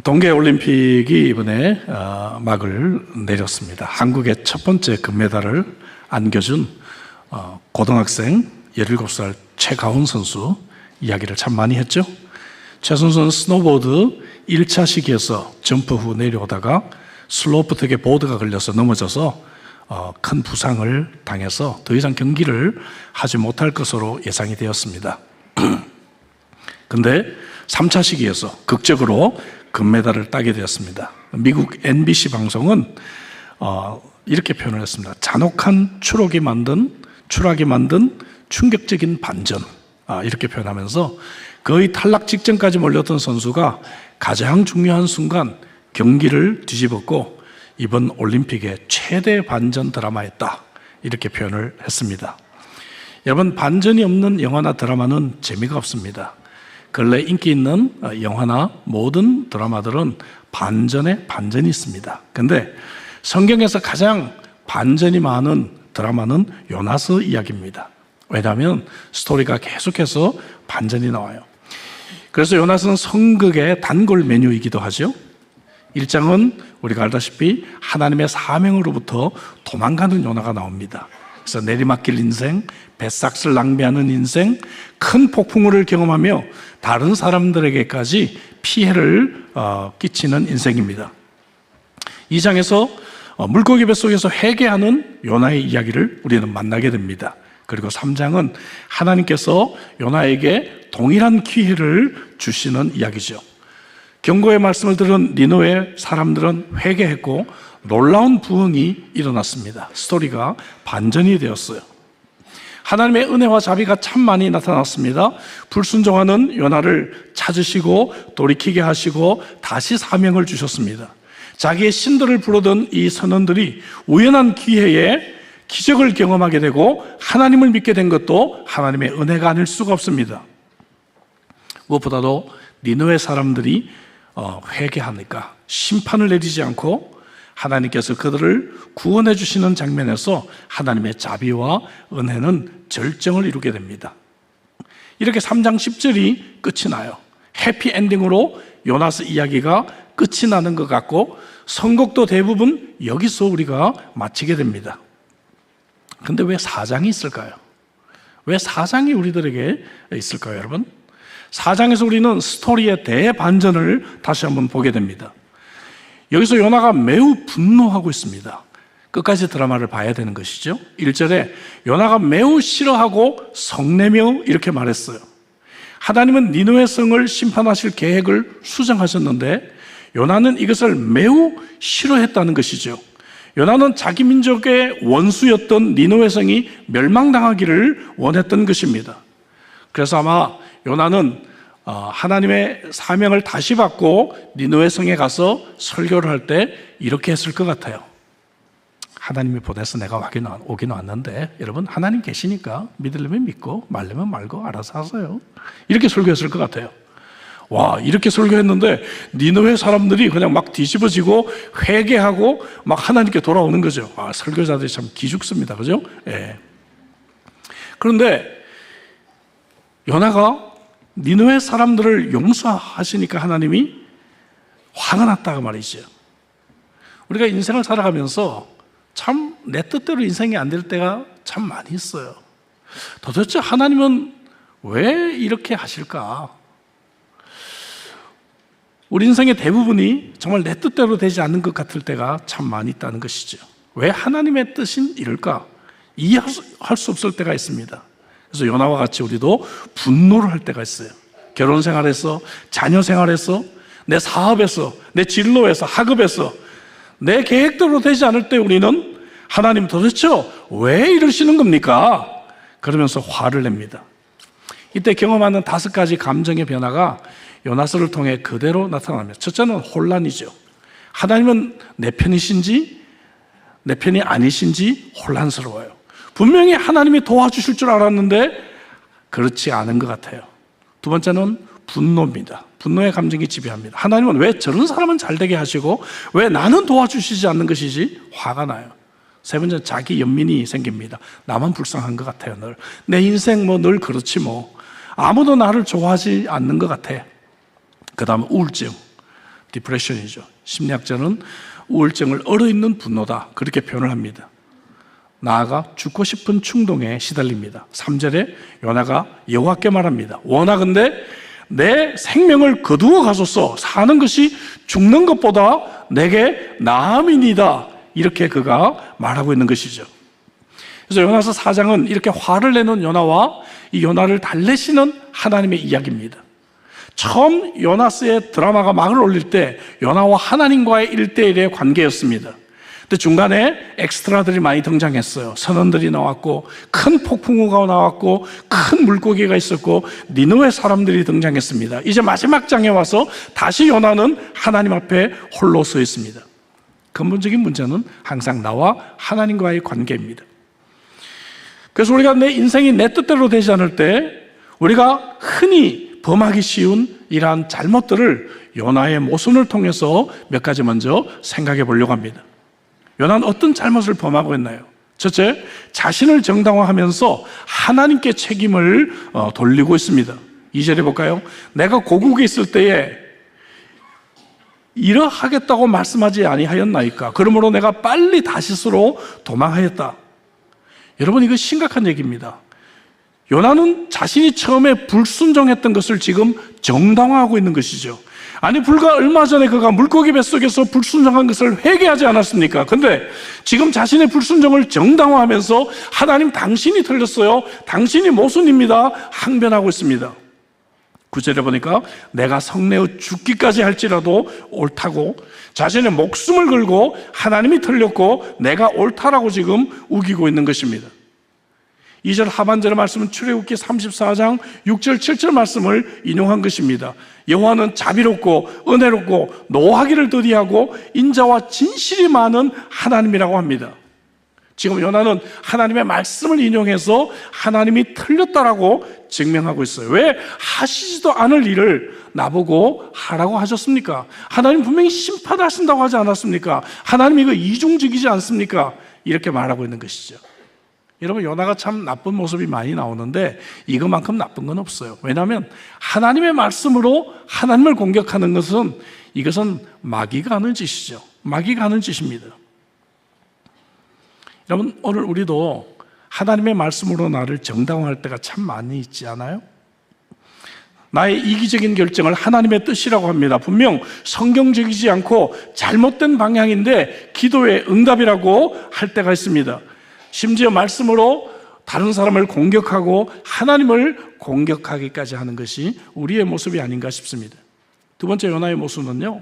동계올림픽이 이번에 막을 내렸습니다. 한국의 첫 번째 금메달을 안겨준 고등학생 17살 최가훈 선수 이야기를 참 많이 했죠. 최 선수는 스노보드 1차 시기에서 점프 후 내려오다가 슬로프 턱에 보드가 걸려서 넘어져서 큰 부상을 당해서 더 이상 경기를 하지 못할 것으로 예상이 되었습니다. 근데 3차 시기에서 극적으로 금메달을 따게 되었습니다. 미국 NBC 방송은 이렇게 표현을 했습니다. 잔혹한 추락이 만든 충격적인 반전, 이렇게 표현하면서 거의 탈락 직전까지 몰렸던 선수가 가장 중요한 순간 경기를 뒤집었고 이번 올림픽의 최대 반전 드라마였다, 이렇게 표현을 했습니다. 여러분, 반전이 없는 영화나 드라마는 재미가 없습니다. 근래 인기 있는 영화나 모든 드라마들은 반전에 반전이 있습니다. 근데 성경에서 가장 반전이 많은 드라마는 요나스 이야기입니다. 왜냐하면 스토리가 계속해서 반전이 나와요. 그래서 요나스는 성극의 단골 메뉴이기도 하죠. 1장은 우리가 알다시피 하나님의 사명으로부터 도망가는 요나가 나옵니다. 그래서 내리막길 인생, 배삭을 낭비하는 인생, 큰 폭풍우를 경험하며 다른 사람들에게까지 피해를 끼치는 인생입니다. 2장에서 물고기 뱃속에서 회개하는 요나의 이야기를 우리는 만나게 됩니다. 그리고 3장은 하나님께서 요나에게 동일한 기회를 주시는 이야기죠. 경고의 말씀을 들은 니느웨 사람들은 회개했고 놀라운 부흥이 일어났습니다. 스토리가 반전이 되었어요. 하나님의 은혜와 자비가 참 많이 나타났습니다. 불순종하는 요나를 찾으시고 돌이키게 하시고 다시 사명을 주셨습니다. 자기의 신들을 부르던 이 선원들이 우연한 기회에 기적을 경험하게 되고 하나님을 믿게 된 것도 하나님의 은혜가 아닐 수가 없습니다. 무엇보다도 니느웨 사람들이 회개하니까 심판을 내리지 않고 하나님께서 그들을 구원해 주시는 장면에서 하나님의 자비와 은혜는 절정을 이루게 됩니다. 이렇게 3장 10절이 끝이 나요. 해피엔딩으로 요나스 이야기가 끝이 나는 것 같고 선곡도 대부분 여기서 우리가 마치게 됩니다. 근데 왜 4장이 있을까요? 왜 4장이 우리들에게 있을까요, 여러분? 4장에서 우리는 스토리의 대반전을 다시 한번 보게 됩니다. 여기서 요나가 매우 분노하고 있습니다. 끝까지 드라마를 봐야 되는 것이죠. 1절에 요나가 매우 싫어하고 성내며 이렇게 말했어요. 하나님은 니느웨 성을 심판하실 계획을 수정하셨는데 요나는 이것을 매우 싫어했다는 것이죠. 요나는 자기 민족의 원수였던 니느웨 성이 멸망당하기를 원했던 것입니다. 그래서 아마 요나는 하나님의 사명을 다시 받고 니느웨 성에 가서 설교를 할 때 이렇게 했을 것 같아요. 하나님이 보내서 내가 오긴 왔는데 여러분, 하나님 계시니까 믿으려면 믿고 말려면 말고 알아서 하세요. 이렇게 설교했을 것 같아요. 와, 이렇게 설교했는데 니느웨 사람들이 그냥 막 뒤집어지고 회개하고 막 하나님께 돌아오는 거죠. 설교자들이 참 기죽습니다. 그죠? 예. 그런데 요나가 니느웨 사람들을 용서하시니까 하나님이 화가 났다고 말이죠. 우리가 인생을 살아가면서 참 내 뜻대로 인생이 안 될 때가 참 많이 있어요. 도대체 하나님은 왜 이렇게 하실까? 우리 인생의 대부분이 정말 내 뜻대로 되지 않는 것 같을 때가 참 많이 있다는 것이죠. 왜 하나님의 뜻인 이럴까? 이해할 수 없을 때가 있습니다. 그래서 요나와 같이 우리도 분노를 할 때가 있어요. 결혼 생활에서, 자녀 생활에서, 내 사업에서, 내 진로에서, 학업에서 내 계획대로 되지 않을 때 우리는 하나님 도대체 왜 이러시는 겁니까? 그러면서 화를 냅니다. 이때 경험하는 5가지 감정의 변화가 요나스를 통해 그대로 나타납니다. 첫째는 혼란이죠. 하나님은 내 편이신지 내 편이 아니신지 혼란스러워요. 분명히 하나님이 도와주실 줄 알았는데 그렇지 않은 것 같아요. 두 번째는 분노입니다. 분노의 감정이 지배합니다. 하나님은 왜 저런 사람은 잘 되게 하시고 왜 나는 도와주시지 않는 것이지? 화가 나요. 세 번째는 자기 연민이 생깁니다. 나만 불쌍한 것 같아요. 내 인생 늘 그렇지 뭐. 아무도 나를 좋아하지 않는 것 같아. 그 다음 우울증. 디프레션이죠. 심리학자는 우울증을 얼어있는 분노다, 그렇게 표현을 합니다. 나아가 죽고 싶은 충동에 시달립니다. 3절에 요나가 여호와께 말합니다. 원하건대 내 생명을 거두어 가소서. 사는 것이 죽는 것보다 내게 나음이니이다. 이렇게 그가 말하고 있는 것이죠. 그래서 요나서 4장은 이렇게 화를 내는 요나와 이 요나를 달래시는 하나님의 이야기입니다. 처음 요나스의 드라마가 막을 올릴 때 요나와 하나님과의 1대1의 관계였습니다. 근데 중간에 엑스트라들이 많이 등장했어요. 선원들이 나왔고 큰 폭풍우가 나왔고 큰 물고기가 있었고 니느웨 사람들이 등장했습니다. 이제 마지막 장에 와서 다시 요나는 하나님 앞에 홀로 서 있습니다. 근본적인 문제는 항상 나와 하나님과의 관계입니다. 그래서 우리가 내 인생이 내 뜻대로 되지 않을 때 우리가 흔히 범하기 쉬운 이러한 잘못들을 요나의 모순을 통해서 몇 가지 먼저 생각해 보려고 합니다. 요나는 어떤 잘못을 범하고 있나요? 첫째, 자신을 정당화하면서 하나님께 책임을 돌리고 있습니다. 2절에 볼까요? 내가 고국에 있을 때에 이러하겠다고 말씀하지 아니하였나이까? 그러므로 내가 빨리 다시스로 도망하였다. 여러분, 이거 심각한 얘기입니다. 요나는 자신이 처음에 불순종했던 것을 지금 정당화하고 있는 것이죠. 아니, 불과 얼마 전에 그가 물고기 뱃속에서 불순종한 것을 회개하지 않았습니까? 근데 지금 자신의 불순종을 정당화하면서 하나님, 당신이 틀렸어요, 당신이 모순입니다, 항변하고 있습니다. 9절에 보니까 내가 성내어 죽기까지 할지라도 옳다고 자신의 목숨을 걸고 하나님이 틀렸고 내가 옳다라고 지금 우기고 있는 것입니다. 2절 하반절의 말씀은 출애굽기 34장 6절 7절 말씀을 인용한 것입니다. 여호와는 자비롭고 은혜롭고 노하기를 더디하고 인자와 진실이 많은 하나님이라고 합니다. 지금 요나는 하나님의 말씀을 인용해서 하나님이 틀렸다라고 증명하고 있어요. 왜 하시지도 않을 일을 나보고 하라고 하셨습니까? 하나님 분명히 심판하신다고 하지 않았습니까? 하나님 이거 이중적이지 않습니까? 이렇게 말하고 있는 것이죠. 여러분, 요나가 참 나쁜 모습이 많이 나오는데 이것만큼 나쁜 건 없어요. 왜냐하면 하나님의 말씀으로 하나님을 공격하는 것은 이것은 마귀가 하는 짓이죠. 마귀가 하는 짓입니다. 여러분, 오늘 우리도 하나님의 말씀으로 나를 정당화할 때가 참 많이 있지 않아요? 나의 이기적인 결정을 하나님의 뜻이라고 합니다. 분명 성경적이지 않고 잘못된 방향인데 기도의 응답이라고 할 때가 있습니다. 심지어 말씀으로 다른 사람을 공격하고 하나님을 공격하기까지 하는 것이 우리의 모습이 아닌가 싶습니다. 두 번째 요나의 모습은요,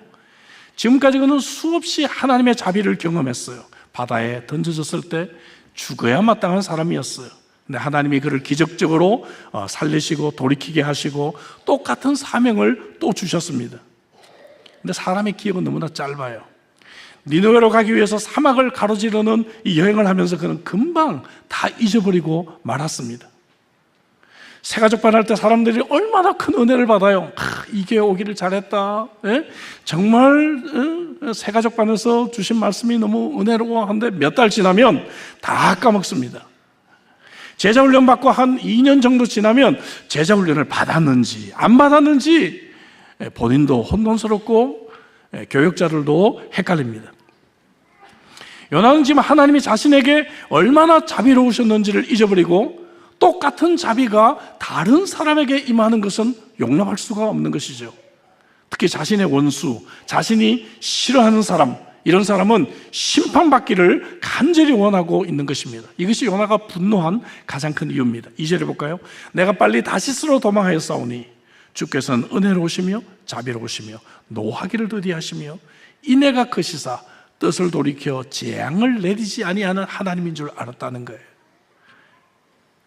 지금까지 그는 수없이 하나님의 자비를 경험했어요. 바다에 던져졌을 때 죽어야 마땅한 사람이었어요. 근데 하나님이 그를 기적적으로 살리시고 돌이키게 하시고 똑같은 사명을 또 주셨습니다. 근데 사람의 기억은 너무나 짧아요. 니느웨로 가기 위해서 사막을 가로지르는 이 여행을 하면서 그는 금방 다 잊어버리고 말았습니다. 새가족 반할 때 사람들이 얼마나 큰 은혜를 받아요. 이게 오기를 잘했다. 정말 새가족 반에서 주신 말씀이 너무 은혜로워 한데 몇 달 지나면 다 까먹습니다. 제자훈련 받고 한 2년 정도 지나면 제자훈련을 받았는지 안 받았는지 본인도 혼돈스럽고 교역자들도 헷갈립니다. 요나는 지금 하나님이 자신에게 얼마나 자비로우셨는지를 잊어버리고 똑같은 자비가 다른 사람에게 임하는 것은 용납할 수가 없는 것이죠. 특히 자신의 원수, 자신이 싫어하는 사람, 이런 사람은 심판받기를 간절히 원하고 있는 것입니다. 이것이 요나가 분노한 가장 큰 이유입니다. 2절에 볼까요? 내가 빨리 다시스로 도망하였사오니 주께서는 은혜로우시며 자비로우시며 노하기를 더디하시며 인애가 크시사 뜻을 돌이켜 재앙을 내리지 아니하는 하나님인 줄 알았다는 거예요.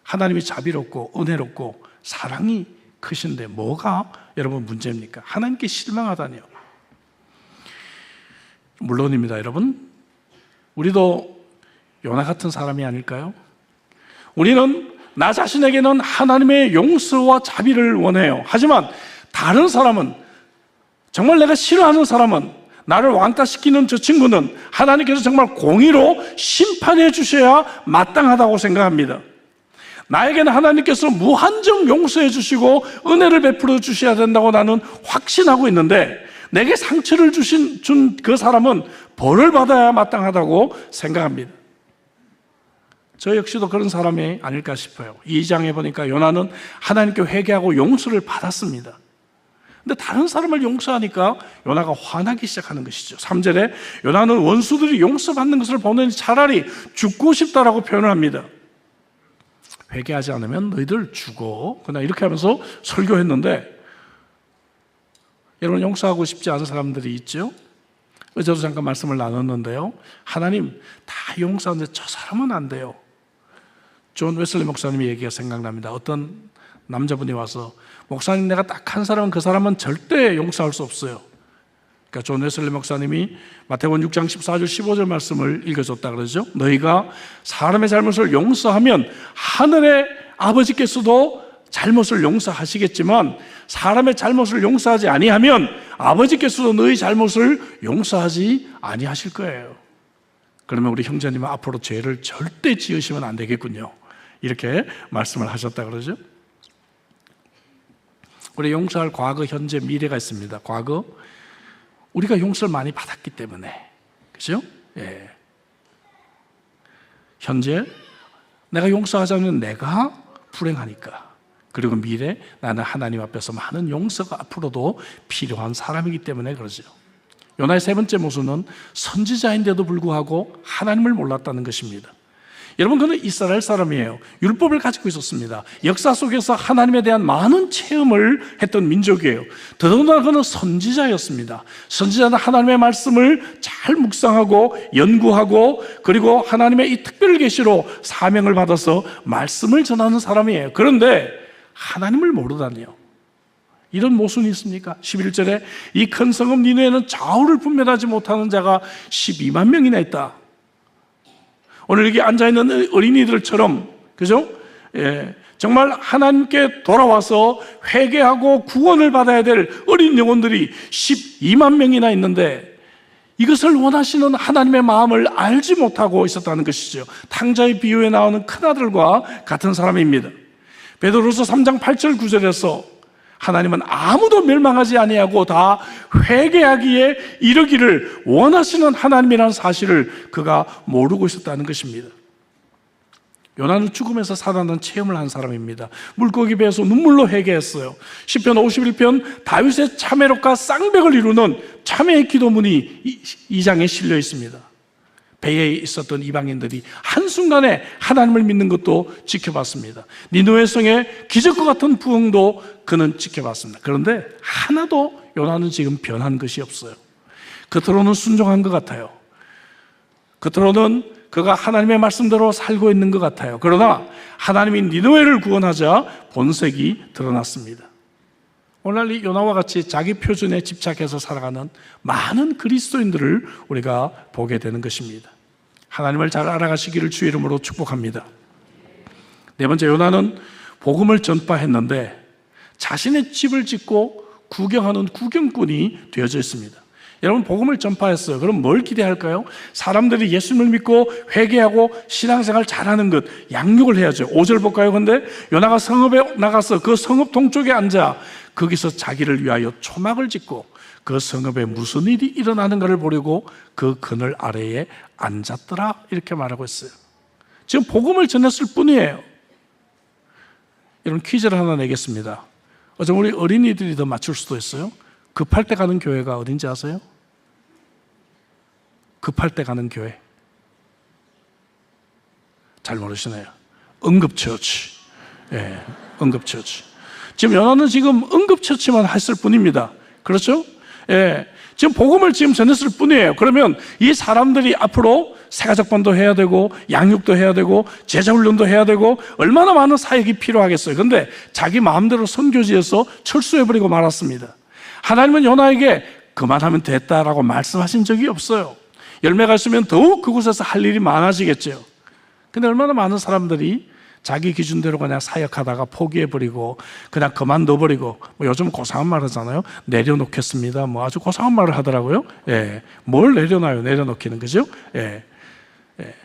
하나님이 자비롭고 은혜롭고 사랑이 크신데 뭐가 여러분 문제입니까? 하나님께 실망하다니요. 물론입니다. 여러분, 우리도 요나 같은 사람이 아닐까요? 우리는 나 자신에게는 하나님의 용서와 자비를 원해요. 하지만 다른 사람은, 정말 내가 싫어하는 사람은, 나를 왕따시키는 저 친구는 하나님께서 정말 공의로 심판해 주셔야 마땅하다고 생각합니다. 나에게는 하나님께서 무한정 용서해 주시고 은혜를 베풀어 주셔야 된다고 나는 확신하고 있는데, 내게 상처를 준 그 사람은 벌을 받아야 마땅하다고 생각합니다. 저 역시도 그런 사람이 아닐까 싶어요. 2장에 보니까 요나는 하나님께 회개하고 용서를 받았습니다. 근데 다른 사람을 용서하니까 요나가 화나기 시작하는 것이죠. 3절에 요나는 원수들이 용서받는 것을 보느니 차라리 죽고 싶다라고 표현을 합니다. 회개하지 않으면 너희들 죽어. 그냥 이렇게 하면서 설교했는데, 여러분 용서하고 싶지 않은 사람들이 있죠. 어제도 잠깐 말씀을 나눴는데요, 하나님 다 용서하는데 저 사람은 안 돼요. 존 웨슬리 목사님의 얘기가 생각납니다. 어떤 남자분이 와서, 목사님 내가 딱 한 사람은 그 사람은 절대 용서할 수 없어요. 그러니까 존 웨슬리 목사님이 마태복음 6장 14절 15절 말씀을 읽어줬다 그러죠. 너희가 사람의 잘못을 용서하면 하늘의 아버지께서도 잘못을 용서하시겠지만 사람의 잘못을 용서하지 아니하면 아버지께서도 너희 잘못을 용서하지 아니하실 거예요. 그러면 우리 형제님은 앞으로 죄를 절대 지으시면 안 되겠군요. 이렇게 말씀을 하셨다 그러죠. 우리 용서할 과거, 현재, 미래가 있습니다. 과거, 우리가 용서를 많이 받았기 때문에, 그죠? 예. 현재, 내가 용서하지 않으면 내가 불행하니까. 그리고 미래, 나는 하나님 앞에서 많은 용서가 앞으로도 필요한 사람이기 때문에 그러죠. 요나의 세 번째 모습은 선지자인데도 불구하고 하나님을 몰랐다는 것입니다. 여러분, 그는 이스라엘 사람이에요. 율법을 가지고 있었습니다. 역사 속에서 하나님에 대한 많은 체험을 했던 민족이에요. 더더군다나 그는 선지자였습니다. 선지자는 하나님의 말씀을 잘 묵상하고 연구하고, 그리고 하나님의 이 특별 계시로 사명을 받아서 말씀을 전하는 사람이에요. 그런데 하나님을 모르다니요. 이런 모순이 있습니까? 11절에 이 큰 성읍 니느웨는 좌우를 분별하지 못하는 자가 12만 명이나 있다. 오늘 여기 앉아있는 어린이들처럼, 그죠? 예, 정말 하나님께 돌아와서 회개하고 구원을 받아야 될 어린 영혼들이 12만 명이나 있는데, 이것을 원하시는 하나님의 마음을 알지 못하고 있었다는 것이죠. 탕자의 비유에 나오는 큰아들과 같은 사람입니다. 베드로서 3장 8절 9절에서 하나님은 아무도 멸망하지 아니하고 다 회개하기에 이르기를 원하시는 하나님이라는 사실을 그가 모르고 있었다는 것입니다. 요나는 죽음에서 살아난 체험을 한 사람입니다. 물고기 배에서 눈물로 회개했어요. 시편 51편 다윗의 참회록과 쌍벽을 이루는 참회의 기도문이 2장에 실려 있습니다. 배에 있었던 이방인들이 한순간에 하나님을 믿는 것도 지켜봤습니다. 니느웨 성의 기적과 같은 부흥도 그는 지켜봤습니다. 그런데 하나도 요나는 지금 변한 것이 없어요. 겉으로는 순종한 것 같아요. 겉으로는 그가 하나님의 말씀대로 살고 있는 것 같아요. 그러나 하나님이 니느웨를 구원하자 본색이 드러났습니다. 오늘날 이 요나와 같이 자기 표준에 집착해서 살아가는 많은 그리스도인들을 우리가 보게 되는 것입니다. 하나님을 잘 알아가시기를 주의 이름으로 축복합니다. 네 번째, 요나는 복음을 전파했는데 자신의 집을 짓고 구경하는 구경꾼이 되어져 있습니다. 여러분, 복음을 전파했어요. 그럼 뭘 기대할까요? 사람들이 예수님을 믿고 회개하고 신앙생활 잘하는 것, 양육을 해야죠. 5절 볼까요? 근데 요나가 성읍에 나가서 그 성읍 동쪽에 앉아 거기서 자기를 위하여 초막을 짓고 그 성읍에 무슨 일이 일어나는가를 보려고 그 그늘 아래에 앉았더라, 이렇게 말하고 있어요. 지금 복음을 전했을 뿐이에요. 여러분, 퀴즈를 하나 내겠습니다. 어제 우리 어린이들이 더 맞출 수도 있어요. 급할 때 가는 교회가 어딘지 아세요? 급할 때 가는 교회. 잘 모르시네요. 응급처치. 예, 응급처치. 지금 요나는 지금 응급처치만 했을 뿐입니다. 그렇죠? 예, 지금 복음을 지금 전했을 뿐이에요. 그러면 이 사람들이 앞으로 새가족반도 해야 되고 양육도 해야 되고 제자훈련도 해야 되고 얼마나 많은 사역이 필요하겠어요. 그런데 자기 마음대로 선교지에서 철수해버리고 말았습니다. 하나님은 요나에게 그만하면 됐다라고 말씀하신 적이 없어요. 열매가 있으면 더욱 그곳에서 할 일이 많아지겠죠. 근데 얼마나 많은 사람들이 자기 기준대로 그냥 사역하다가 포기해버리고 그냥 그만둬버리고, 뭐 요즘 고상한 말 하잖아요. 내려놓겠습니다. 뭐 아주 고상한 말을 하더라고요. 예, 뭘 내려놔요? 내려놓기는, 그죠? 예, 예.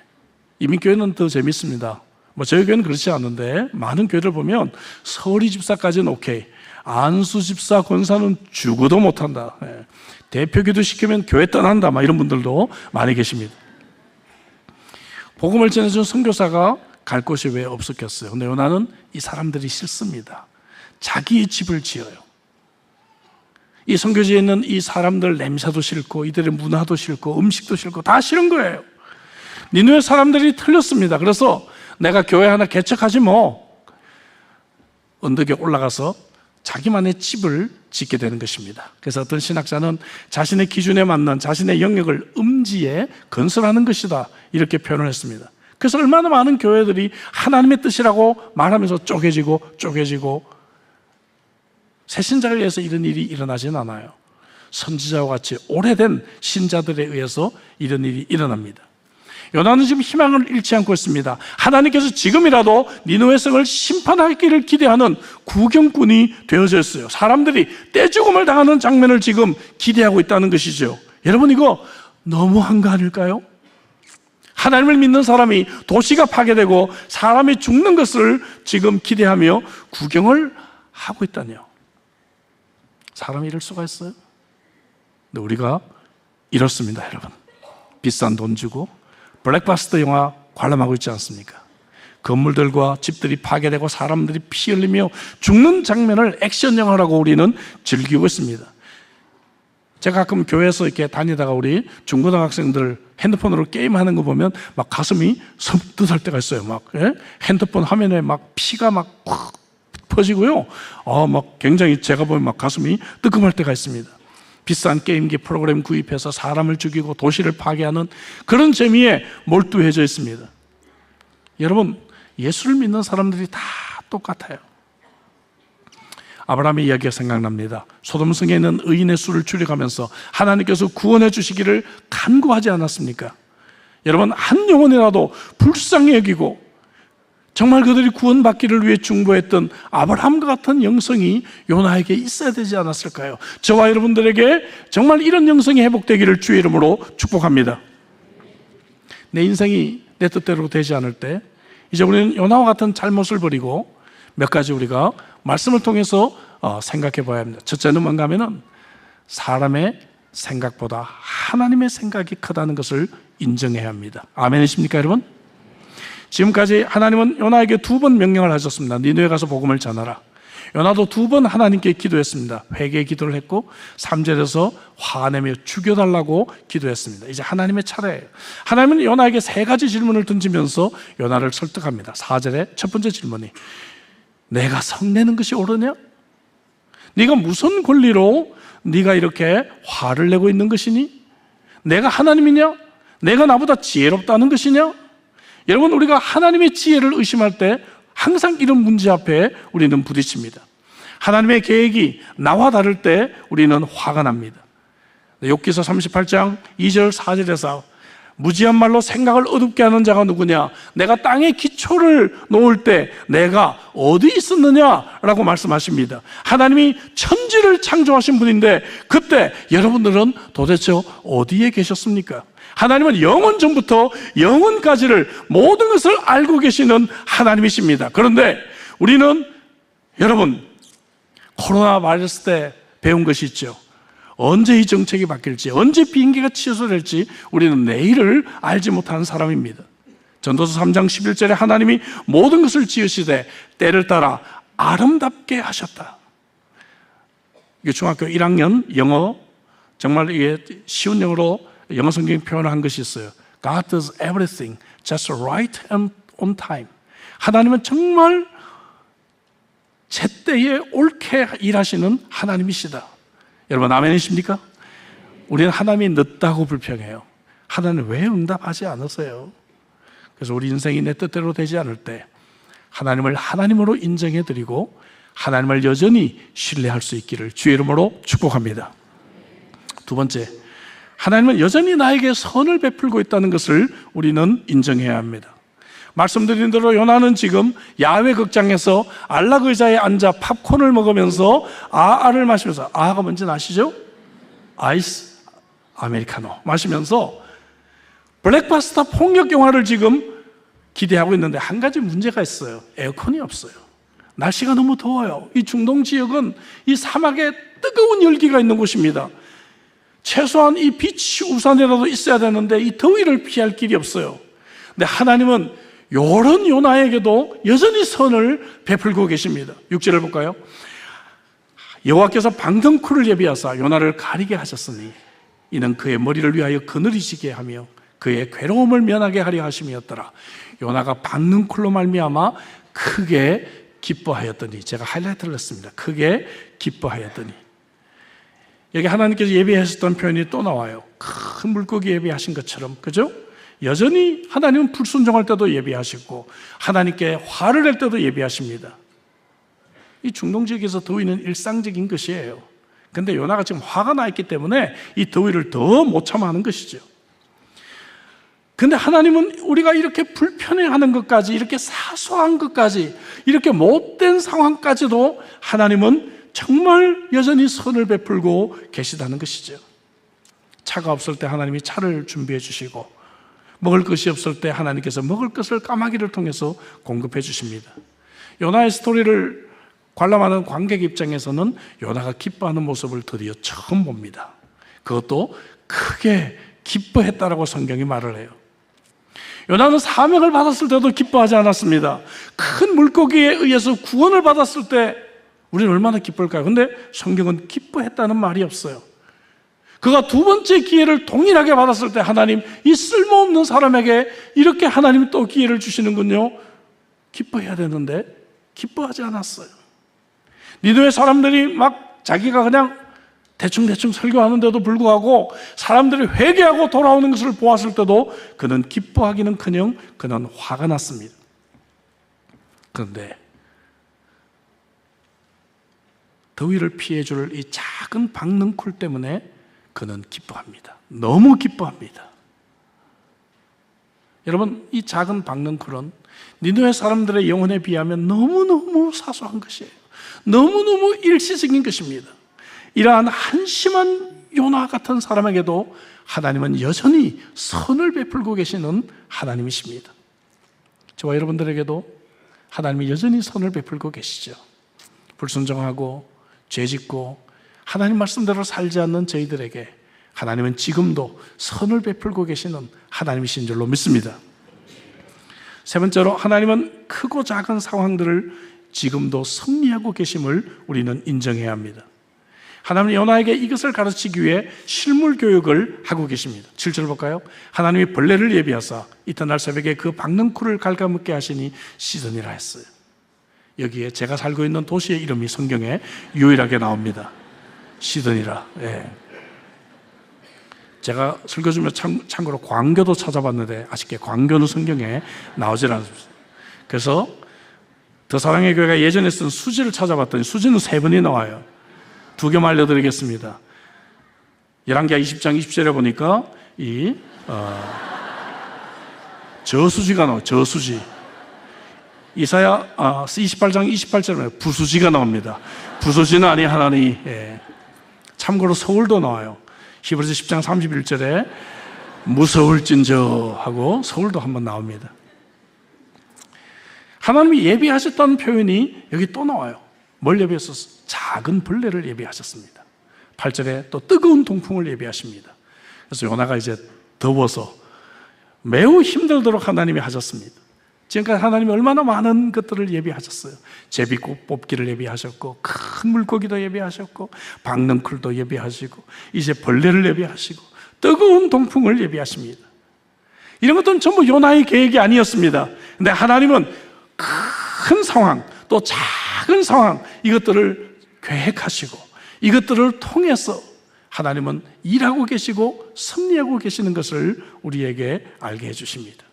이민교회는 더 재밌습니다. 뭐 저희 교회는 그렇지 않은데 많은 교회를 보면 서리 집사까지는 오케이. 안수 집사 권사는 죽어도 못한다. 대표 기도 시키면 교회 떠난다. 이런 분들도 많이 계십니다. 복음을 전해준 선교사가 갈 곳이 왜 없었겠어요? 근데 요나는 이 사람들이 싫습니다. 자기의 집을 지어요. 이 선교지에 있는 이 사람들 냄새도 싫고 이들의 문화도 싫고 음식도 싫고 다 싫은 거예요. 니느웨 사람들이 틀렸습니다. 그래서 내가 교회 하나 개척하지 언덕에 올라가서 자기만의 집을 짓게 되는 것입니다. 그래서 어떤 신학자는 자신의 기준에 맞는 자신의 영역을 음지에 건설하는 것이다 이렇게 표현을 했습니다. 그래서 얼마나 많은 교회들이 하나님의 뜻이라고 말하면서 쪼개지고 새신자에 의해서 이런 일이 일어나진 않아요. 선지자와 같이 오래된 신자들에 의해서 이런 일이 일어납니다. 요나는 지금 희망을 잃지 않고 있습니다. 하나님께서 지금이라도 니느웨 성을 심판하기를 기대하는 구경꾼이 되어져 있어요. 사람들이 떼죽음을 당하는 장면을 지금 기대하고 있다는 것이죠. 여러분, 이거 너무한 거 아닐까요? 하나님을 믿는 사람이 도시가 파괴되고 사람이 죽는 것을 지금 기대하며 구경을 하고 있다니요. 사람이 이럴 수가 있어요? 근데 우리가 이렇습니다, 여러분. 비싼 돈 주고 블랙바스터 영화 관람하고 있지 않습니까? 건물들과 집들이 파괴되고 사람들이 피 흘리며 죽는 장면을 액션 영화라고 우리는 즐기고 있습니다. 제가 가끔 교회에서 이렇게 다니다가 우리 중고등학생들 핸드폰으로 게임하는 거 보면 막 가슴이 섬뜩할 때가 있어요. 핸드폰 화면에 피가 확 퍼지고요. 굉장히 제가 보면 가슴이 뜨끔할 때가 있습니다. 비싼 게임기 프로그램 구입해서 사람을 죽이고 도시를 파괴하는 그런 재미에 몰두해져 있습니다. 여러분, 예수를 믿는 사람들이 다 똑같아요. 아브라함의 이야기가 생각납니다. 소돔성에 있는 의인의 수를 줄여가면서 하나님께서 구원해 주시기를 간구하지 않았습니까? 여러분, 한 영혼이라도 불쌍히 여기고 정말 그들이 구원받기를 위해 중보했던 아브라함과 같은 영성이 요나에게 있어야 되지 않았을까요? 저와 여러분들에게 정말 이런 영성이 회복되기를 주의 이름으로 축복합니다. 내 인생이 내 뜻대로 되지 않을 때 이제 우리는 요나와 같은 잘못을 버리고 몇 가지 우리가 말씀을 통해서 생각해 봐야 합니다. 첫째는 뭔가 하면은 사람의 생각보다 하나님의 생각이 크다는 것을 인정해야 합니다. 아멘이십니까, 여러분? 지금까지 하나님은 요나에게 2번 명령을 하셨습니다. 니느웨 가서 복음을 전하라. 요나도 2번 하나님께 기도했습니다. 회개 기도를 했고 3절에서 화내며 죽여달라고 기도했습니다. 이제 하나님의 차례예요. 하나님은 요나에게 3가지 질문을 던지면서 요나를 설득합니다. 4절에 첫 번째 질문이 내가 성내는 것이 옳으냐? 네가 무슨 권리로 네가 이렇게 화를 내고 있는 것이니? 내가 하나님이냐? 내가 나보다 지혜롭다는 것이냐? 여러분, 우리가 하나님의 지혜를 의심할 때 항상 이런 문제 앞에 우리는 부딪힙니다. 하나님의 계획이 나와 다를 때 우리는 화가 납니다. 욥기서 38장 2절 4절에서 무지한 말로 생각을 어둡게 하는 자가 누구냐? 내가 땅에 기초를 놓을 때 내가 어디 있었느냐라고 말씀하십니다. 하나님이 천지를 창조하신 분인데 그때 여러분들은 도대체 어디에 계셨습니까? 하나님은 영원 전부터 영원까지를 모든 것을 알고 계시는 하나님이십니다. 그런데 우리는 여러분, 코로나 바이러스 때 배운 것이 있죠. 언제 이 정책이 바뀔지, 언제 비행기가 취소될지 우리는 내일을 알지 못하는 사람입니다. 전도서 3장 11절에 하나님이 모든 것을 지으시되 때를 따라 아름답게 하셨다. 이게 중학교 1학년 영어, 정말 이게 쉬운 영어로 영어 성경 표현을 한 것이 있어요. God does everything just right and on time. 하나님은 정말 제때에 옳게 일하시는 하나님이시다. 여러분, 아멘이십니까? 우리는 하나님이 늦다고 불평해요. 하나님 왜 응답하지 않으세요? 그래서 우리 인생이 내 뜻대로 되지 않을 때 하나님을 하나님으로 인정해드리고 하나님을 여전히 신뢰할 수 있기를 주의 이름으로 축복합니다. 2번째, 하나님은 여전히 나에게 선을 베풀고 있다는 것을 우리는 인정해야 합니다. 말씀드린 대로 요나는 지금 야외 극장에서 안락 의자에 앉아 팝콘을 먹으면서 아아를 마시면서, 아아가 뭔지 아시죠? 아이스 아메리카노 마시면서 블랙바스터 폭력 영화를 지금 기대하고 있는데 한 가지 문제가 있어요. 에어컨이 없어요. 날씨가 너무 더워요. 이 중동 지역은 이 사막에 뜨거운 열기가 있는 곳입니다. 최소한 이 빛이 우산이라도 있어야 되는데 이 더위를 피할 길이 없어요. 근데 하나님은 요런 요나에게도 여전히 선을 베풀고 계십니다. 6절을 볼까요? 여호와께서 방등쿨을 예비하사 요나를 가리게 하셨으니 이는 그의 머리를 위하여 그늘이시게 하며 그의 괴로움을 면하게 하려 하심이었더라. 요나가 방등쿨로 말미암아 크게 기뻐하였더니, 제가 하이라이트를 했습니다. 크게 기뻐하였더니. 여기 하나님께서 예비하셨던 표현이 또 나와요. 큰 물고기 예비하신 것처럼, 그죠? 여전히 하나님은 불순종할 때도 예비하시고 하나님께 화를 낼 때도 예비하십니다. 이 중동 지역에서 더위는 일상적인 것이에요. 그런데 요나가 지금 화가 나 있기 때문에 이 더위를 더 못 참아하는 것이죠. 그런데 하나님은 우리가 이렇게 불편해하는 것까지, 이렇게 사소한 것까지, 이렇게 못된 상황까지도 하나님은 정말 여전히 선을 베풀고 계시다는 것이죠. 차가 없을 때 하나님이 차를 준비해 주시고, 먹을 것이 없을 때 하나님께서 먹을 것을 까마귀를 통해서 공급해 주십니다. 요나의 스토리를 관람하는 관객 입장에서는 요나가 기뻐하는 모습을 드디어 처음 봅니다. 그것도 크게 기뻐했다라고 성경이 말을 해요. 요나는 사명을 받았을 때도 기뻐하지 않았습니다. 큰 물고기에 의해서 구원을 받았을 때 우리는 얼마나 기쁠까요? 근데 성경은 기뻐했다는 말이 없어요. 그가 두 번째 기회를 동일하게 받았을 때 하나님, 이 쓸모없는 사람에게 이렇게 하나님이 또 기회를 주시는군요. 기뻐해야 되는데 기뻐하지 않았어요. 니느웨 사람들이 막 자기가 그냥 대충 설교하는데도 불구하고 사람들이 회개하고 돌아오는 것을 보았을 때도 그는 기뻐하기는커녕 그는 화가 났습니다. 그런데 더위를 피해줄 이 작은 박능쿨 때문에 그는 기뻐합니다. 너무 기뻐합니다. 여러분, 이 작은 박능쿨은 니느웨 사람들의 영혼에 비하면 너무너무 사소한 것이에요. 너무너무 일시적인 것입니다. 이러한 한심한 요나 같은 사람에게도 하나님은 여전히 선을 베풀고 계시는 하나님이십니다. 저와 여러분들에게도 하나님이 여전히 선을 베풀고 계시죠. 불순종하고 죄짓고 하나님 말씀대로 살지 않는 저희들에게 하나님은 지금도 선을 베풀고 계시는 하나님이신 줄로 믿습니다. 세 번째로, 하나님은 크고 작은 상황들을 지금도 섭리하고 계심을 우리는 인정해야 합니다. 하나님은 요나에게 이것을 가르치기 위해 실물 교육을 하고 계십니다. 7절 볼까요? 하나님이 벌레를 예비하사 이튿날 새벽에 그 박능쿨을 갉아먹게 하시니 시드니라 했어요. 여기에 제가 살고 있는 도시의 이름이 성경에 유일하게 나옵니다. 시드니라. 예. 제가 설교 중에 참고로 광교도 찾아봤는데 아쉽게 광교는 성경에 나오질 않습니다. 그래서 더사랑의 교회가 예전에 쓴 수지를 찾아봤더니 수지는 3번이 나와요. 2개만 알려드리겠습니다. 열왕기하 20장 20절에 보니까 저수지가 나와요. 저수지. 이사야 28장 28절에 부수지가 나옵니다. 부수지는 아니 하나니. 예. 참고로 서울도 나와요. 히브리서 10장 31절에 무서울진저 하고 서울도 한번 나옵니다. 하나님이 예비하셨다는 표현이 여기 또 나와요. 뭘 예비하셨어요? 작은 벌레를 예비하셨습니다. 8절에 또 뜨거운 동풍을 예비하십니다. 그래서 요나가 이제 더워서 매우 힘들도록 하나님이 하셨습니다. 지금까지 하나님이 얼마나 많은 것들을 예비하셨어요. 제비꽃 뽑기를 예비하셨고, 큰 물고기도 예비하셨고, 박능쿨도 예비하시고, 이제 벌레를 예비하시고, 뜨거운 동풍을 예비하십니다. 이런 것들은 전부 요나의 계획이 아니었습니다. 근데 하나님은 큰 상황, 또 작은 상황, 이것들을 계획하시고 이것들을 통해서 하나님은 일하고 계시고 섭리하고 계시는 것을 우리에게 알게 해주십니다.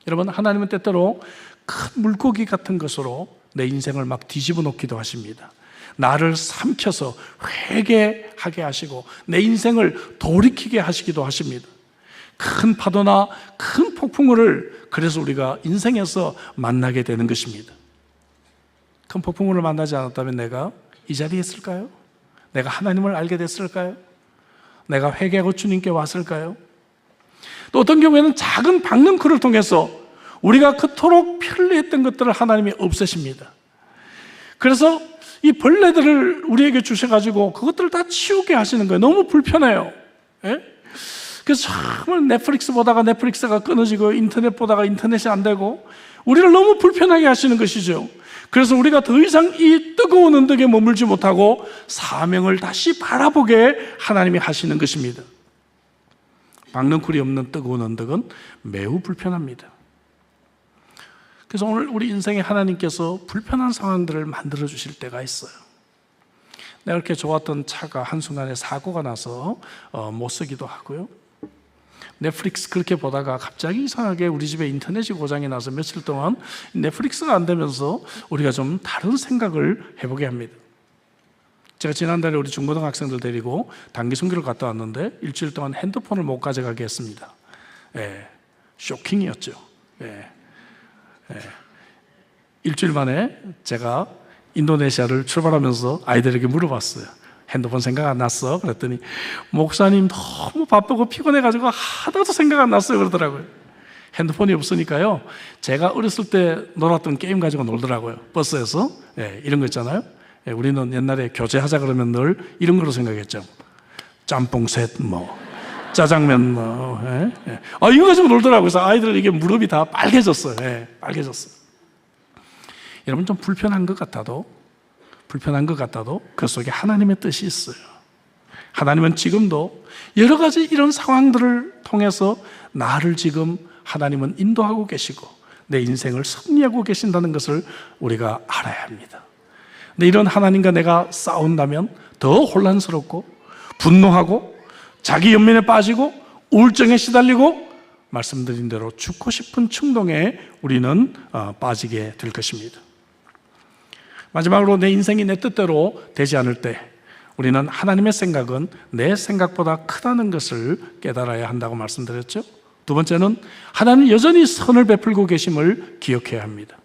여러분, 하나님은 때때로 큰 물고기 같은 것으로 내 인생을 막 뒤집어 놓기도 하십니다. 나를 삼켜서 회개하게 하시고 내 인생을 돌이키게 하시기도 하십니다. 큰 파도나 큰 폭풍우를 그래서 우리가 인생에서 만나게 되는 것입니다. 큰 폭풍우를 만나지 않았다면 내가 이 자리에 있을까요? 내가 하나님을 알게 됐을까요? 내가 회개하고 주님께 왔을까요? 또 어떤 경우에는 작은 박능쿨을 통해서 우리가 그토록 편리했던 것들을 하나님이 없애십니다. 그래서 이 벌레들을 우리에게 주셔가지고 그것들을 다 치우게 하시는 거예요. 너무 불편해요. 예? 그래서 정말 넷플릭스 보다가 넷플릭스가 끊어지고 인터넷 보다가 인터넷이 안 되고 우리를 너무 불편하게 하시는 것이죠. 그래서 우리가 더 이상 이 뜨거운 언덕에 머물지 못하고 사명을 다시 바라보게 하나님이 하시는 것입니다. 박넝쿨이 없는 뜨거운 언덕은 매우 불편합니다. 그래서 오늘 우리 인생에 하나님께서 불편한 상황들을 만들어 주실 때가 있어요. 내가 이렇게 좋았던 차가 한순간에 사고가 나서 못 쓰기도 하고요. 넷플릭스 그렇게 보다가 갑자기 이상하게 우리 집에 인터넷이 고장이 나서 며칠 동안 넷플릭스가 안 되면서 우리가 좀 다른 생각을 해보게 합니다. 제가 지난달에 우리 중고등학생들 데리고 단기 순교를 갔다 왔는데 일주일 동안 핸드폰을 못 가져가게 했습니다. 예, 쇼킹이었죠. 예. 일주일 만에 제가 인도네시아를 출발하면서 아이들에게 물어봤어요. 핸드폰 생각 안 났어? 그랬더니 목사님 너무 바쁘고 피곤해가지고 하나도 생각 안 났어요 그러더라고요. 핸드폰이 없으니까요, 제가 어렸을 때 놀았던 게임 가지고 놀더라고요. 버스에서. 이런 거 있잖아요. 우리는 옛날에 교제하자 그러면 늘 이런 거로 생각했죠. 짬뽕셋 짜장면 이거 가지고 놀더라고요. 그래서 아이들 이게 무릎이 다 빨개졌어요. 빨개졌어요. 여러분, 좀 불편한 것 같아도 그 속에 하나님의 뜻이 있어요. 하나님은 지금도 여러 가지 이런 상황들을 통해서 나를 지금 하나님은 인도하고 계시고 내 인생을 섭리하고 계신다는 것을 우리가 알아야 합니다. 근데 이런 하나님과 내가 싸운다면 더 혼란스럽고 분노하고 자기 연민에 빠지고 우울증에 시달리고 말씀드린 대로 죽고 싶은 충동에 우리는 빠지게 될 것입니다. 마지막으로 내 인생이 내 뜻대로 되지 않을 때 우리는 하나님의 생각은 내 생각보다 크다는 것을 깨달아야 한다고 말씀드렸죠. 두 번째는 하나님은 여전히 선을 베풀고 계심을 기억해야 합니다.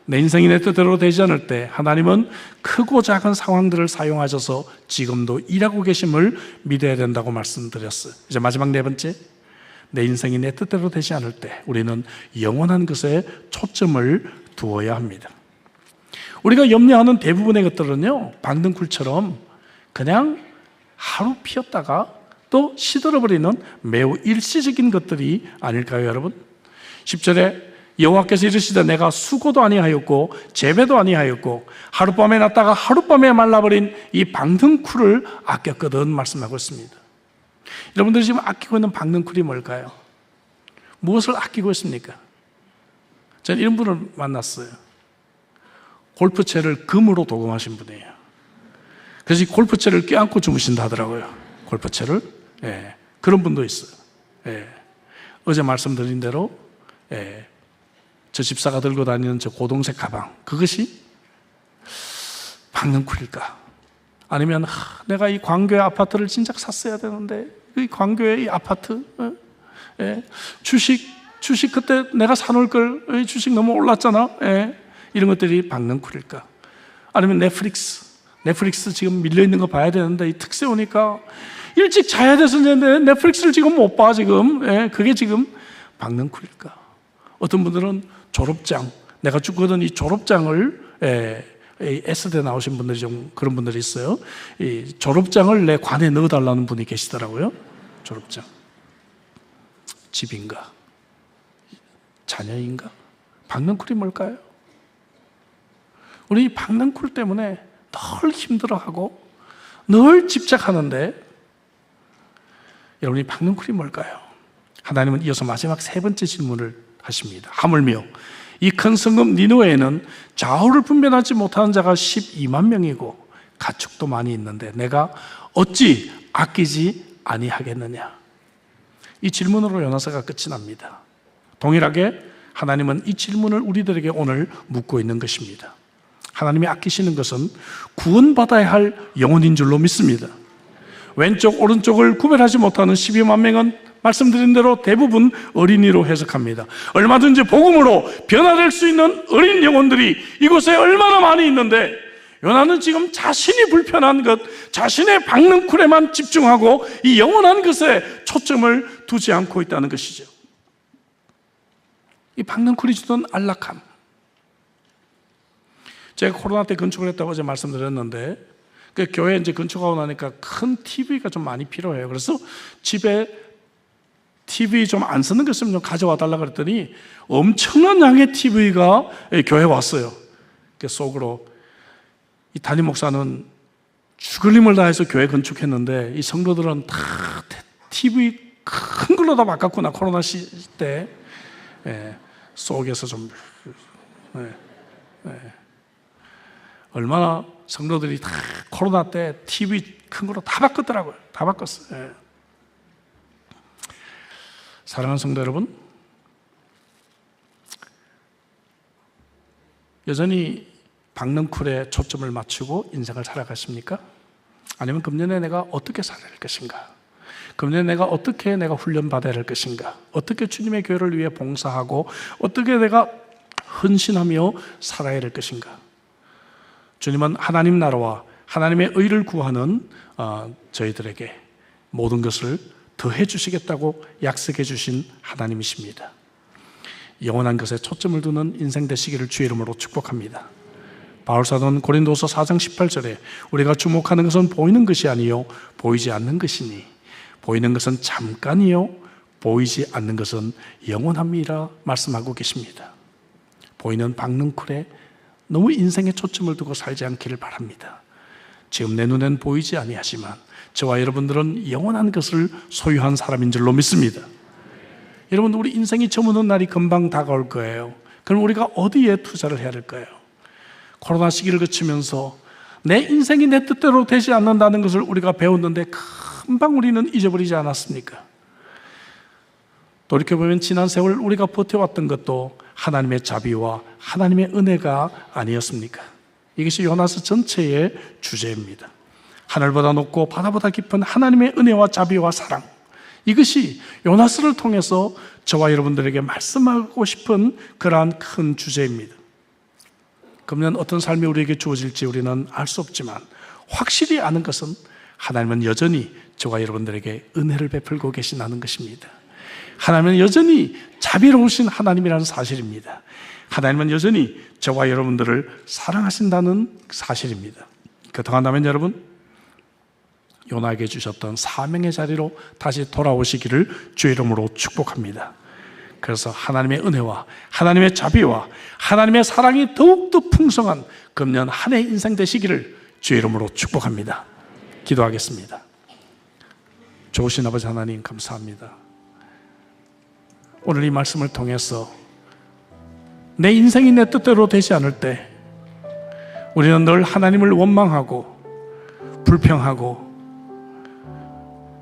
내 인생이 내 뜻대로 되지 않을 때 하나님은 크고 작은 상황들을 사용하셔서 지금도 일하고 계심을 믿어야 된다고 말씀드렸어요. 이제 마지막 네 번째, 내 인생이 내 뜻대로 되지 않을 때 우리는 영원한 것에 초점을 두어야 합니다. 우리가 염려하는 대부분의 것들은요, 박넝쿨처럼 그냥 하루 피었다가 또 시들어버리는 매우 일시적인 것들이 아닐까요, 여러분? 10절에 여호와께서 이르시되 내가 수고도 아니하였고 재배도 아니하였고 하룻밤에 났다가 하룻밤에 말라버린 이 박넝쿨을 아꼈거든 말씀하고 있습니다. 여러분들이 지금 아끼고 있는 박넝쿨이 뭘까요? 무엇을 아끼고 있습니까? 저는 이런 분을 만났어요. 골프채를 금으로 도금하신 분이에요. 그래서 이 골프채를 껴안고 주무신다 하더라고요. 골프채를. 그런 분도 있어요. 어제 말씀드린 대로 저 집사가 들고 다니는 저 고동색 가방, 그것이 박넝쿨일까? 아니면 내가 이 광교의 아파트를 진작 샀어야 되는데 이 광교의 이 아파트, 주식 그때 내가 사놓을 걸, 주식 너무 올랐잖아. 이런 것들이 박넝쿨일까? 아니면 넷플릭스 지금 밀려있는 거 봐야 되는데 이 특세 오니까 일찍 자야 돼서 넷플릭스를 지금 못 봐 지금. 그게 지금 박넝쿨일까? 어떤 분들은 졸업장, 내가 죽거든 이 졸업장을 S대 나오신 분들이 좀 그런 분들이 있어요. 이 졸업장을 내 관에 넣어달라는 분이 계시더라고요. 졸업장. 집인가? 자녀인가? 박넝쿨이 뭘까요? 우리 박넝쿨 때문에 늘 힘들어하고 늘 집착하는데 여러분이 박넝쿨이 뭘까요? 하나님은 이어서 마지막 세 번째 질문을 하십니다. 하물며 이 큰 성읍 니느웨에는 좌우를 분별하지 못하는 자가 12만 명이고 가축도 많이 있는데 내가 어찌 아끼지 아니하겠느냐? 이 질문으로 요나서가 끝이 납니다. 동일하게 하나님은 이 질문을 우리들에게 오늘 묻고 있는 것입니다. 하나님이 아끼시는 것은 구원받아야 할 영혼인 줄로 믿습니다. 왼쪽 오른쪽을 구별하지 못하는 12만 명은 말씀드린 대로 대부분 어린이로 해석합니다. 얼마든지 복음으로 변화될 수 있는 어린 영혼들이 이곳에 얼마나 많이 있는데 요나는 지금 자신이 불편한 것, 자신의 박넝쿨에만 집중하고 이 영원한 것에 초점을 두지 않고 있다는 것이죠. 이 박넝쿨이 주던 안락함, 제가 코로나 때 건축을 했다고 어제 말씀드렸는데, 그 교회 이제 건축하고 나니까 큰 TV가 좀 많이 필요해요. 그래서 집에 TV 좀 안 쓰는 거 있으면 좀 가져와 달라 그랬더니 엄청난 양의 TV가 교회에 왔어요. 그 속으로 이 담임 목사는 죽을 힘을 다해서 교회 건축했는데 이 성도들은 다 TV 큰 걸로 다 바꿨구나. 코로나 시대 속에서 좀 얼마나 성도들이 다 코로나 때 TV 큰 걸로 다 바꿨더라고요. 다 바꿨어요. 사랑하는 성도 여러분, 여전히 박능쿨에 초점을 맞추고 인생을 살아가십니까? 아니면 금년에 내가 어떻게 살아야 할 것인가? 금년에 내가 어떻게 훈련받아야 할 것인가? 어떻게 주님의 교회를 위해 봉사하고 어떻게 내가 헌신하며 살아야 할 것인가? 주님은 하나님 나라와 하나님의 의를 구하는 저희들에게 모든 것을 더해 주시겠다고 약속해 주신 하나님이십니다. 영원한 것에 초점을 두는 인생 되시기를 주의 이름으로 축복합니다. 바울사도는 고린도서 4장 18절에 우리가 주목하는 것은 보이는 것이 아니요 보이지 않는 것이니 보이는 것은 잠깐이요 보이지 않는 것은 영원함이라 말씀하고 계십니다. 보이는 박능쿨에 너무 인생에 초점을 두고 살지 않기를 바랍니다. 지금 내 눈엔 보이지 아니하지만 저와 여러분들은 영원한 것을 소유한 사람인 줄로 믿습니다. 여러분, 우리 인생이 저무는 날이 금방 다가올 거예요. 그럼 우리가 어디에 투자를 해야 할까요? 코로나 시기를 거치면서 내 인생이 내 뜻대로 되지 않는다는 것을 우리가 배웠는데 금방 우리는 잊어버리지 않았습니까? 돌이켜보면 지난 세월 우리가 버텨왔던 것도 하나님의 자비와 하나님의 은혜가 아니었습니까? 이것이 요나서 전체의 주제입니다. 하늘보다 높고 바다보다 깊은 하나님의 은혜와 자비와 사랑, 이것이 요나서를 통해서 저와 여러분들에게 말씀하고 싶은 그러한 큰 주제입니다. 그러면 어떤 삶이 우리에게 주어질지 우리는 알 수 없지만 확실히 아는 것은 하나님은 여전히 저와 여러분들에게 은혜를 베풀고 계신다는 것입니다. 하나님은 여전히 자비로우신 하나님이라는 사실입니다. 하나님은 여전히 저와 여러분들을 사랑하신다는 사실입니다. 그동안다면 여러분, 요나에게 주셨던 사명의 자리로 다시 돌아오시기를 주의 이름으로 축복합니다. 그래서 하나님의 은혜와 하나님의 자비와 하나님의 사랑이 더욱더 풍성한 금년 한 해 인생 되시기를 주의 이름으로 축복합니다. 기도하겠습니다. 좋으신 아버지 하나님, 감사합니다. 오늘 이 말씀을 통해서 내 인생이 내 뜻대로 되지 않을 때 우리는 늘 하나님을 원망하고 불평하고,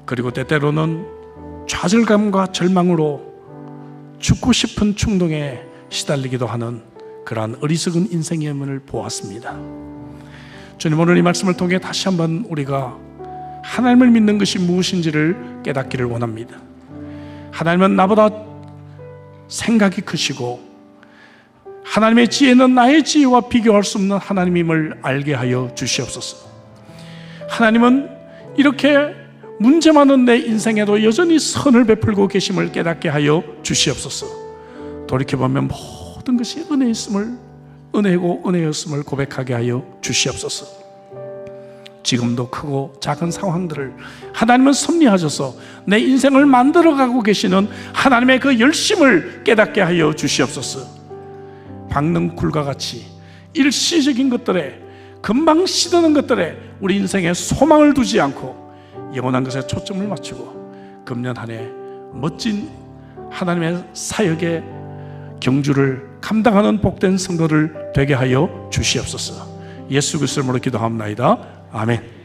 그리고 때때로는 좌절감과 절망으로 죽고 싶은 충동에 시달리기도 하는 그러한 어리석은 인생의 면을 보았습니다. 주님, 오늘 이 말씀을 통해 다시 한번 우리가 하나님을 믿는 것이 무엇인지를 깨닫기를 원합니다. 하나님은 나보다 생각이 크시고 하나님의 지혜는 나의 지혜와 비교할 수 없는 하나님임을 알게 하여 주시옵소서. 하나님은 이렇게 문제 많은 내 인생에도 여전히 선을 베풀고 계심을 깨닫게 하여 주시옵소서. 돌이켜보면 모든 것이 은혜고 은혜였음을 고백하게 하여 주시옵소서. 지금도 크고 작은 상황들을 하나님은 섭리하셔서 내 인생을 만들어가고 계시는 하나님의 그 열심을 깨닫게 하여 주시옵소서. 박능쿨과 같이 일시적인 것들에, 금방 시드는 것들에 우리 인생에 소망을 두지 않고 영원한 것에 초점을 맞추고 금년 한 해 멋진 하나님의 사역의 경주를 감당하는 복된 성도를 되게 하여 주시옵소서. 예수 그리스도로 기도합니다. 아멘.